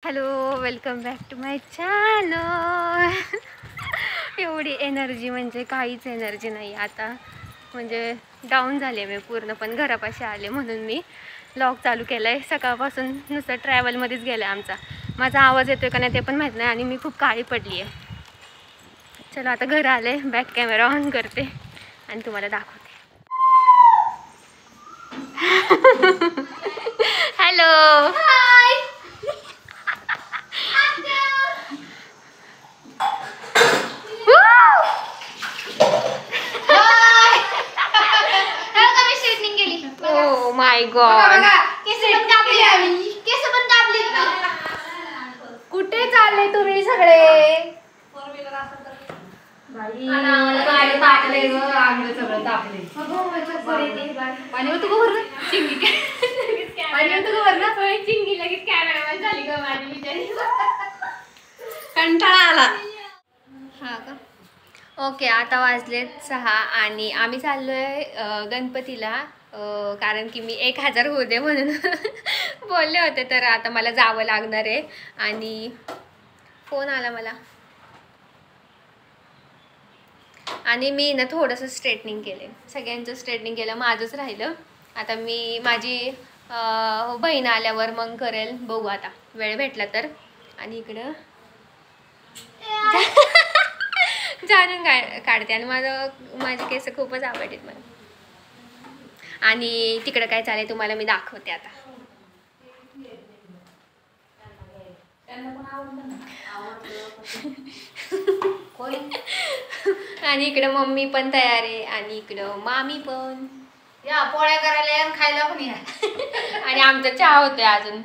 Hello, welcome back to my channel. एवढी energy म्हणजे काहीच एनर्जी नाही आता, म्हणजे डाऊन झाले मी पूर्ण. पण घरापाशी आले म्हणून मी व्लॉग चालू केला आहे. सकाळपासून नुसतं ट्रॅव्हलमध्येच गेलं आहे आमचा. माझा आवाज येतो का नाही ते पण माहीत नाही आणि मी खूप काळी पडली आहे. चलो आता घरी आले, बॅक कॅमेरा ऑन करते आणि तुम्हाला दाखवते. हॅलो, ओ माय गॉड, कुठे चालले तुम्ही सगळे? कंटाळा आला. हा का? ओके, आता वाजलेत 6 आणि आम्ही चाललोय गणपतीला. कारण की मी 1000 होऊ दे म्हणून बोलले होते, तर आता मला जावं लागणार आहे. आणि फोन आला मला आणि मी ना थोडंसं स्ट्रेटनिंग केले, सगळ्यांचं स्ट्रेटनिंग केलं, माझंच राहिलं. आता मी माझी बहीण आल्यावर मग करेल, बघू आता वेळ भेटला तर. आणि इकडं जाणून काढते आणि माझे केस खूपच आवडतात मला. आणि तिकडं काय चालेल तुम्हाला मी दाखवते आता. आणि इकडं मम्मी पण तयार आहे आणि इकडं मामी पण या पोळ्या करायला आणि खायला पण या. आणि आमचा चहा होतोय अजून.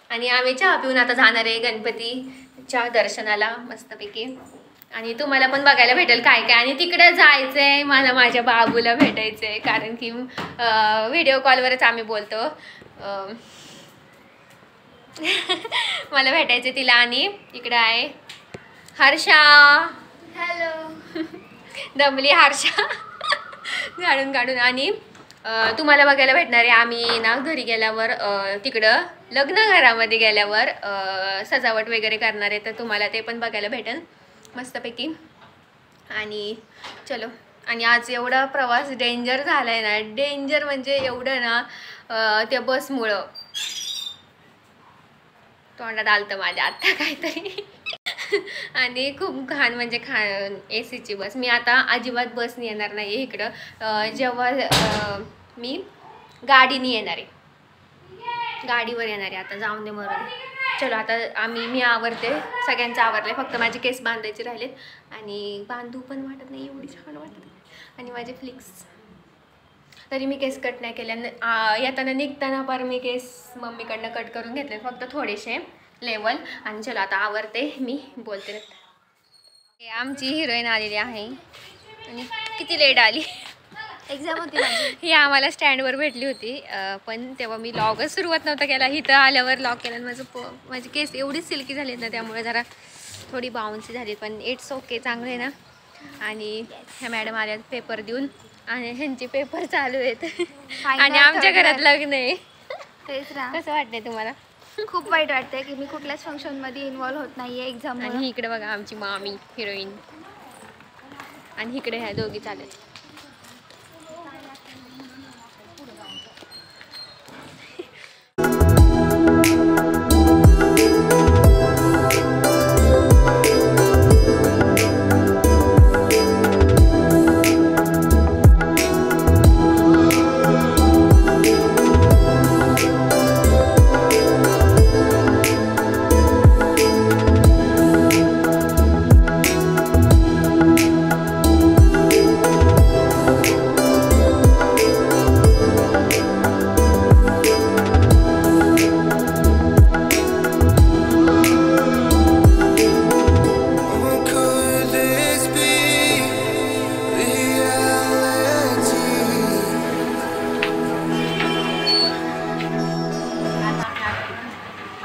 आणि आम्ही चहा पिऊन आता जाणार आहे गणपतीच्या दर्शनाला मस्तपैकी. आणि तुम्हाला पण बघायला भेटेल काय काय. आणि तिकडे जायचंय मला, माझ्या बाबूला भेटायचंय, कारण की व्हिडिओ कॉलवरच आम्ही बोलतो. मला भेटायचे तिला. आणि इकडे आहे हर्षा. हॅलो. दमली हर्षा झाडून काढून. आणि तुम्हाला बघायला भेटणार आहे आम्ही ना घरी गेल्यावर, तिकडं लग्न घरामध्ये गेल्यावर सजावट वगैरे करणार आहे, तर तुम्हाला ते पण बघायला भेटेल मस्तपैकी. आणि चलो. आणि आज एवढा प्रवास डेंजर झाला आहे ना, डेंजर म्हणजे एवढं ना, त्या बसमुळं तोंडात आलतं माझ्या आत्ता काहीतरी. आणि खूप घाण म्हणजे एसीची बस. मी आता अजिबात बसने येणार नाही इकडं. जेव्हा मी गाडीने येणार आहे, गाडीवर येणार आहे. आता जाऊन दे मरून. चलो आता मी आवरते, सगळ्यांचं आवरले, फक्त माझे केस बांधायचे राहिलेत. आणि बांधू पण वाटत नाही, एवढी छान वाटत. आणि माझे फ्लिक्स तरी मी केस कट नाही केले. येताना निघताना पर मी केस मम्मीकडनं कट करून घेतले, फक्त थोडेसे लेवल. आणि चलो आता आवरते, मी बोलते. आमची हिरोईन आलेली आहे आणि किती लेट आली. एक्झाम होती माझी. ही आम्हाला स्टँडवर भेटली होती, पण तेव्हा मी लॉगच सुरुवात नव्हता केला. इथं आल्यावर लॉग केला. माझी केस एवढीच सिल्की झालीत ना, त्यामुळे जरा थोडी बाउन्सी झाली. पण इट्स ओके, चांगलं आहे ना. आणि ह्या मॅडम आल्या पेपर देऊन, आणि ह्यांचे पेपर चालू आहेत. आणि आमच्या घरात लग्न आहे. कसं वाटतंय तुम्हाला? खूप वाईट वाटतंय की मी कुठल्याच फंक्शनमध्ये इन्व्हॉल्व होत नाहीये एक्झाम. आणि इकडे बघा आमची मामी हिरोईन, आणि इकडे ह्या दोघी चालत.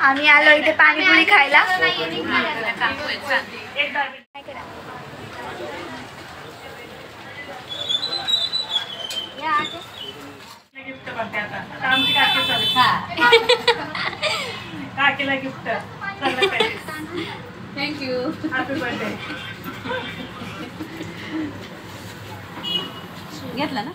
आम्ही आलो इथे पाणीपुरी खायला. काकीला गिफ्ट थँक्यू. Happy birthday. घेतला ना.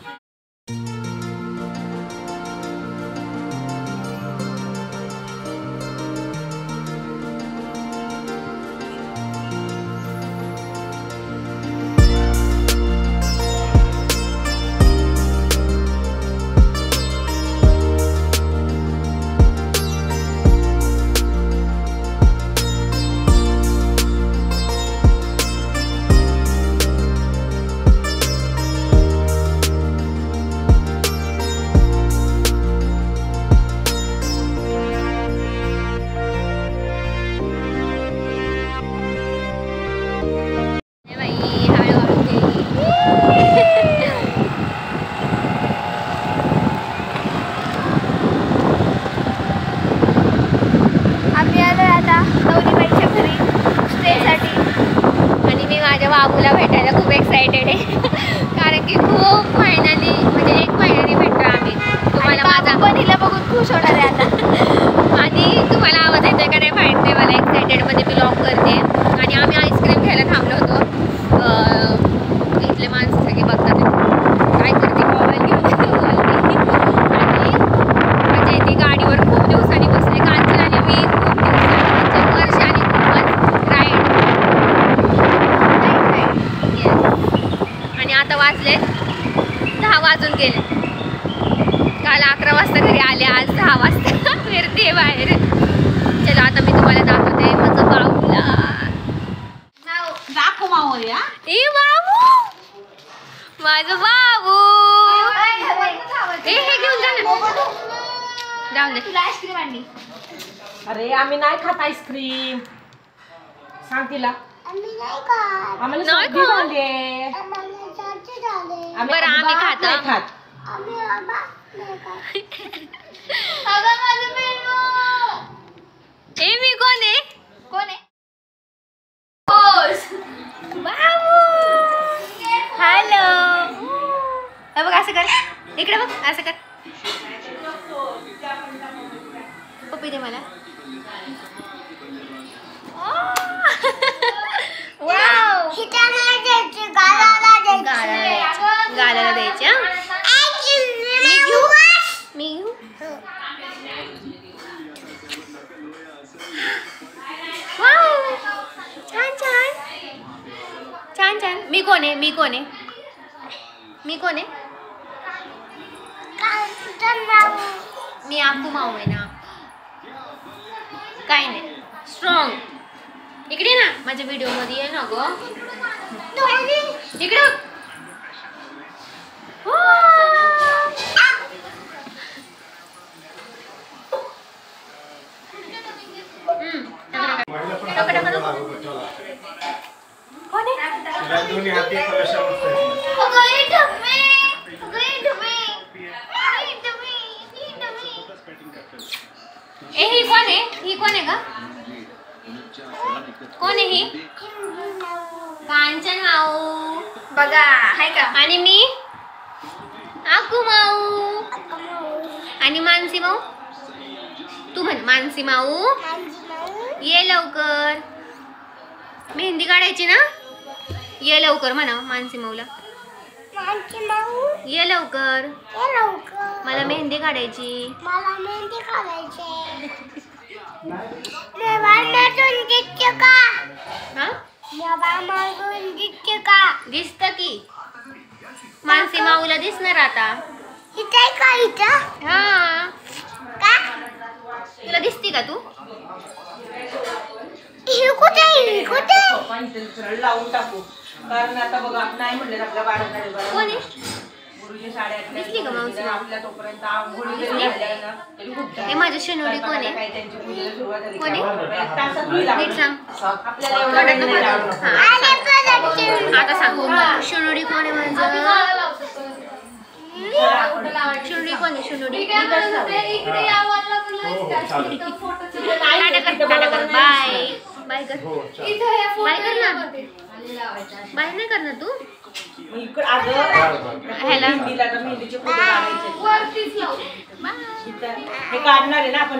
बाबूला भेटायला खूप एक्साइटेड आहे कारण की खूप महिन्यांनी म्हणजे 1 महिन्याने भेटतो आम्ही. तुम्हाला माझा पण हिला बघून खुश होणार आहे आता. आणि तुम्हाला आवाज येतोय का नाही माहीत नाही मला. एक्साइटेडमध्ये मी ब्लॉग करते आणि आम्ही आईस्क्रीम घ्यायला थांबलो होतो. इथले माणसं सगळे बघतात काय करते मोबाईल घेऊन आणि म्हणजे ती गाडीवर खूप दिवसांनी बसले. कांचन आणि मी खूप दिवसांनी वर्षांनी खूपच राईड. आणि आता वाजले 10 वाजून गेले. काल 11 वाजता घरी आले, आज 10 वाजता फिरते बाहेर. चला आता मी तुम्हाला दाखवते माझं बाबूला. दाखव मावो या. ए बाबू माझं बाबू. हे घेऊन जा ना. जाऊन दे. तुला आईस्क्रीम आणली. अरे आम्ही नाही खात आईस्क्रीम. सांग तिला. आम्हाला नाही सर्दी खात. झालीये. बरं आम्ही खातो. नाही खात. ए मी कोण आहे? कोण आहे? बाबू. हॅलो. हे बघ असं कर. इकडे बघ असं कर. पप्पी दे मला. वाव. गालाला द्यायची. मी घेऊ. मी घेऊ. वाव. छान छान छान छान. मी कोण आहे? मी कोण आहे? मी कोण आहे? मी आपू माऊ आहे ना. काय नाही. स्ट्रॉंग. इकडे ना माझ्या व्हिडिओ मध्ये आहे ना ग. इकडे ए ही कोण आहे? ही कोण आहे का? कोण आहे ही? कांचन माऊ बघा हाय का. आणि मी आकू माऊ आणि मानसी माऊ. तू म्हण मानसी माऊ. ये लवकर. मेहंदी काढायची ना. ये लवकर म्हणा मानसी माऊला. ये लवकर. मला मेहंदी काढायची. दिसत की मानसी माऊला दिसणार आता. हा तुला दिसती का तू? लावून टाकू कारण आता बघा नाही म्हणले आपल्या बाळाकडे. कोण आहे? दिसली का मावशी? आपल्या तोपर्यंत हे माझी शिनोडी कोण आहे? कोण आहे? नीट सांग. आपल्याला एवढं आता सांग शिनोडी कोण आहे माझं? शिनोडी कोण आहे? शिनोडी. बाय बाय कर. बाय कर ना. बाय नाही करणार तू? ह्याला मेहंदीचे फोटो काढायचे. हे काढणार आहे ना आपण.